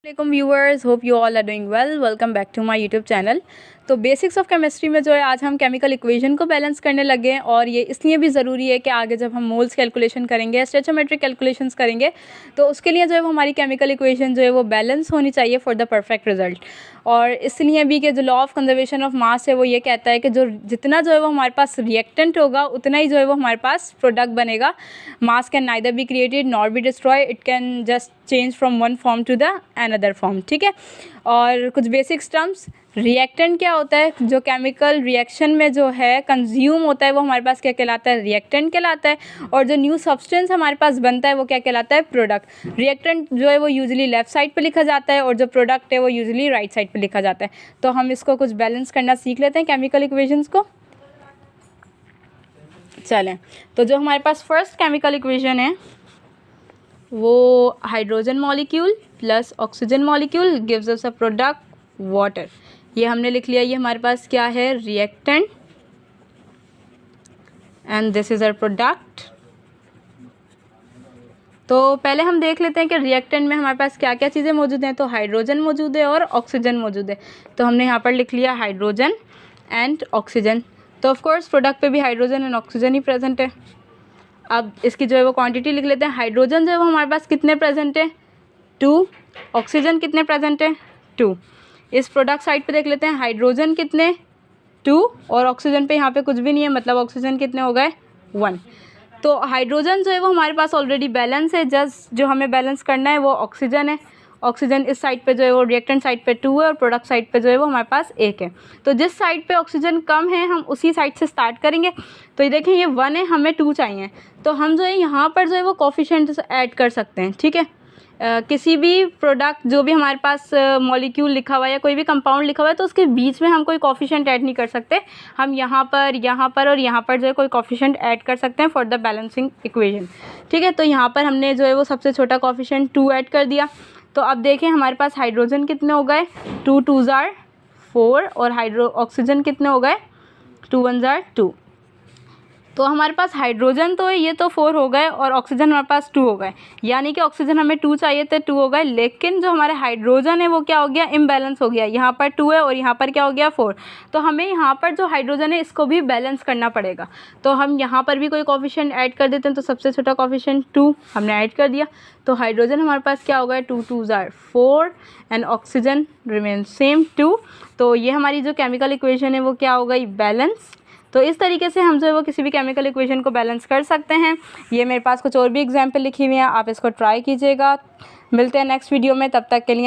Assalamualaikum viewers, hope you all are doing well. Welcome back to my YouTube channel. तो basics of chemistry में जो है आज हम केमिकल इक्वेशन को बैलेंस करने लगे हैं और ये इसलिए भी ज़रूरी है कि आगे जब हम मोल्स कैलकुलेशन करेंगे, स्टोइचियोमेट्रिक कैलकुलेशंस करेंगे तो उसके लिए जो है वो हमारी केमिकल इक्वेशन जो है वो बैलेंस होनी चाहिए फॉर द परफेक्ट रिजल्ट। और इसलिए भी कि जो law of conservation of mass है वो ये कहता है कि जो जितना जो है वो हमारे पास रिएक्टेंट होगा उतना ही जो है वो हमारे पास प्रोडक्ट बनेगा। Mass can neither be created nor be destroy, it can just change from one form to the another form. ठीक है, और कुछ बेसिक्स टर्म्स, रिएक्टेंट क्या होता है, जो केमिकल रिएक्शन में जो है कंज्यूम होता है वो हमारे पास क्या कहलाता है, रिएक्टेंट कहलाता है। और जो न्यू सब्सटेंस हमारे पास बनता है वो क्या कहलाता है, प्रोडक्ट। रिएक्टेंट जो है वो यूजुअली लेफ्ट साइड पे लिखा जाता है और जो प्रोडक्ट है वो यूजुअली राइट साइड पे लिखा जाता है। तो हम इसको कुछ बैलेंस करना सीख लेते हैं केमिकल इक्वेशंस को। चलें, तो जो हमारे पास फर्स्ट केमिकल इक्वेशन है वो hydrogen molecule plus oxygen molecule gives us a product water. ये हमने लिख लिया, ये हमारे पास क्या है, reactant, and this is our product. तो पहले हम देख लेते हैं कि रिएक्टेंट में हमारे पास क्या क्या चीज़ें मौजूद हैं। तो हाइड्रोजन मौजूद है और ऑक्सीजन मौजूद है, तो हमने यहाँ पर लिख लिया हाइड्रोजन एंड ऑक्सीजन। तो ऑफ कोर्स प्रोडक्ट पे भी hydrogen and oxygen he present है। अब इसकी जो है वो क्वांटिटी लिख लेते हैं। हाइड्रोजन जो है वो हमारे पास कितने प्रेजेंट है, 2। ऑक्सीजन कितने प्रेजेंट है, 2। इस प्रोडक्ट साइड पे देख लेते हैं, हाइड्रोजन कितने, 2, और ऑक्सीजन पे यहाँ पे कुछ भी नहीं है, मतलब ऑक्सीजन कितने हो गए, 1। तो हाइड्रोजन जो है वो हमारे पास ऑलरेडी बैलेंस है, जस्ट जो हमें बैलेंस करना है वो ऑक्सीजन है। ऑक्सीजन इस साइड पे जो है वो रिएक्टेंट साइड पे 2 है और प्रोडक्ट साइड पे जो है वो हमारे पास 1 है। तो जिस साइड पे ऑक्सीजन कम है हम उसी साइड से स्टार्ट करेंगे। तो ये देखें, ये 1 है, हमें 2 चाहिए, तो हम जो है यहाँ पर जो है वो कोफिशिएंट ऐड कर सकते हैं। ठीक है, किसी भी प्रोडक्ट जो भी हमारे पास मॉलिक्यूल लिखा हुआ है या कोई भी कंपाउंड लिखा हुआ है तो उसके बीच में हम कोई कोफिशिएंट ऐड नहीं कर सकते। हम यहाँ पर और यहाँ पर जो है कोई कोफिशिएंट ऐड कर सकते हैं फॉर द बैलेंसिंग इक्वेशन। ठीक है, तो यहाँ पर हमने जो है वो सबसे छोटा कोफिशिएंट 2 ऐड कर दिया। तो अब देखें हमारे पास हाइड्रोजन कितने हो गए, 2 2s are 4, और ऑक्सीजन कितने हो गए, 2 1s are 2। तो हमारे पास हाइड्रोजन तो है, ये तो 4 हो गए, और ऑक्सीजन हमारे पास 2 हो गए, यानी कि ऑक्सीजन हमें 2 चाहिए थे, 2 हो गए। लेकिन जो हमारे हाइड्रोजन है वो क्या हो गया, इम्बैलेंस हो गया। यहाँ पर 2 है और यहाँ पर क्या हो गया, 4। तो हमें यहाँ पर जो हाइड्रोजन है इसको भी बैलेंस करना पड़ेगा। तो हम यहाँ पर भी कोई कोफिशिएंट ऐड कर देते हैं। तो सबसे छोटा कोफिशिएंट 2 हमने ऐड कर दिया। तो हाइड्रोजन हमारे पास क्या हो गया, 2 2s are 4 and oxygen remain same 2। तो ये हमारी जो केमिकल इक्वेशन है वो क्या हो गई, बैलेंस। तो इस तरीके से हम जो है वो किसी भी केमिकल इक्वेशन को बैलेंस कर सकते हैं। ये मेरे पास कुछ और भी एग्जाम्पल लिखी हुई हैं, आप इसको ट्राई कीजिएगा। मिलते हैं नेक्स्ट वीडियो में, तब तक के लिए